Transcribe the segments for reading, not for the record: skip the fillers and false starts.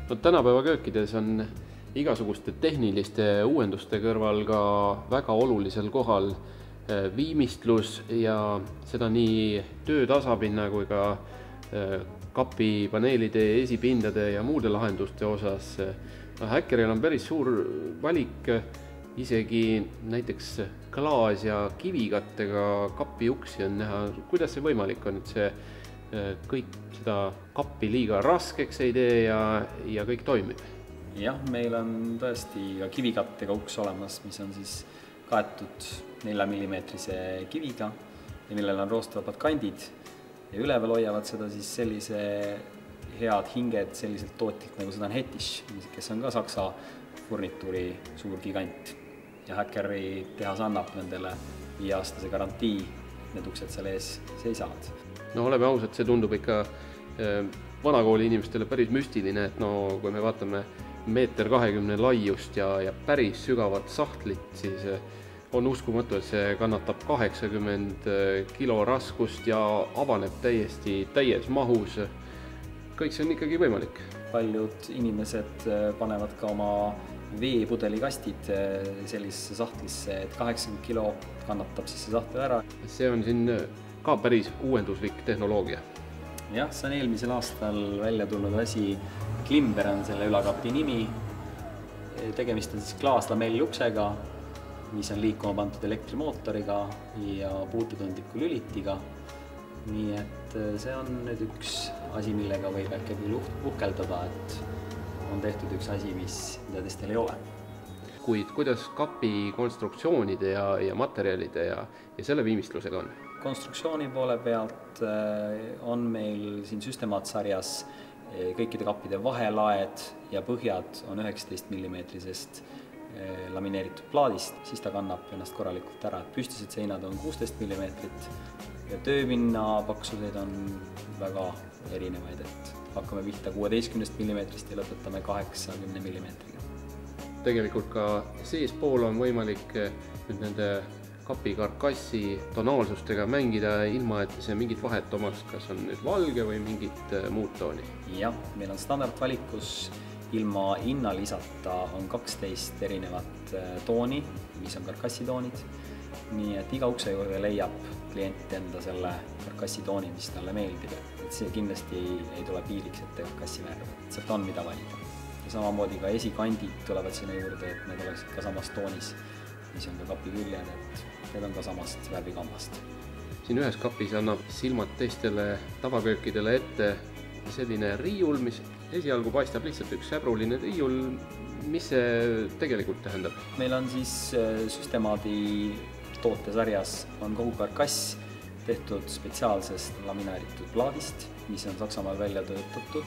No tänapäeva köökides on igasuguste tehniliste uuenduste kõrval ka väga olulisel kohal viimistlus ja seda nii töötasapinna kui ka kapipaneelide, esipindade ja muude lahenduste osas. Häkkeril on päris suur valik, isegi näiteks klaas- ja kivikattega kapi uksi on näha. Kuidas see võimalik on, et see kõik seda kappi liiga raskeks ei tee ja kõik toimib? Jah, meil on tõesti ka kivikattega uks olemas, mis on siis kaetud 4 mm kiviga ja millel on roostuvabad kandid ja üleval hoiavad seda siis sellise head hinged selliselt tootlikult, nagu seda on Hetisch, kes on ka Saksa furnituuri suur gigant. Ja Häkkeri tehas annab nendele 5-aastase garantii, need uksed seal ees seisavad. No oleme ausad, see tundub ikka vanakooli inimestele päris müstiline, et no kui me vaatame 1,20 m laiust ja päris sügavat sahtlit, siis on uskumatu, et see kannatab 80 kilo raskust ja avaneb täiesti täies mahus. Kõik see on ikkagi võimalik. Paljud inimesed panevad ka oma veepudelikastid sellisesse sahtlisse, et 80 kilo kannatab siis see sahtel ära. See on siin ka päris uuenduslik tehnoloogia. Jah, see on eelmisel aastal välja tulnud asi. Klimber on selle ülakapi nimi. Tegemist on siis klaaslamelluksega, mis on liikuma pandud elektrimootoriga ja puututundliku lülitiga. Nii et see on nüüd üks asi, millega võib äkki uhkeldada, et on tehtud üks asi, mida teistel ei ole. Kuid kuidas kapi konstruktsioonide ja materjalide ja selle viimistlusega on? Konstruktsiooni poole pealt on meil siin Systemaat-sarjas kõikide kappide vahelaed ja põhjad on 19 mm lamineeritud plaadist, siis ta kannab ennast korralikult ära. Püstised seinad on 16 mm ja tööpinna paksuseid on väga erinevaid, et hakkame pihta 16 mm ja lõpetame 80 mm. Tegelikult ka seespool on võimalik nüüd nende kapi karkassi tonaalsustega mängida ilma, et see mingit vahet omaks, kas on nüüd valge või mingit muud tooni. Jah, meil on standardvalikus ilma hinnalisata on 12 erinevat tooni, mis on karkassitoonid. Nii et iga ukse juurde leiab klient enda selle karkassitooni, mis talle meeldib. Et see kindlasti ei tule piiriks, et karkassi värv. Sealt on mida valida. Ja samamoodi ka esikandid tulevad sinna juurde, et need oleksid ka samas toonis, mis on ka kapi küljed, et need on ka samast värvikambast. Siin ühes kapis annab silmad teistele tavaköökidele ette selline riiul, mis esialgu paistab lihtsalt üks säbruline riiul. Mis see tegelikult tähendab? Meil on siis Systemaadi tootesarjas on kogu karkass tehtud spetsiaalsest lamineeritud plaadist, mis on Saksamaal välja töötatud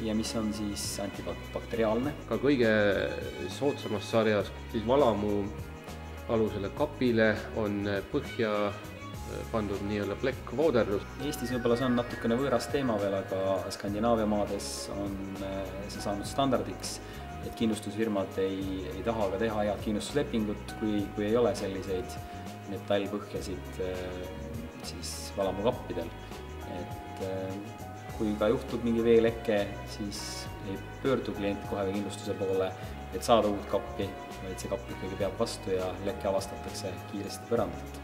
ja mis on siis antibakteriaalne. Ka kõige soodsamas sarjas siis valamu alusele kapile on põhja pandud nii-öelda plekkvooderdus. Eestis võib-olla see on natukene võõras teema veel, aga Skandinaavia maades on see saanud standardiks, et kindlustusfirmad ei taha ka teha head kindlustuslepingut, kui ei ole selliseid metallpõhjasid siis valamukappidel. Et kui ka juhtub mingi veeleke, siis ei pöördu klient kohe kindlustuse poole, et saada uut kappi, vaid see kapp ikkagi peab vastu ja leke avastatakse kiiresti põrandalt.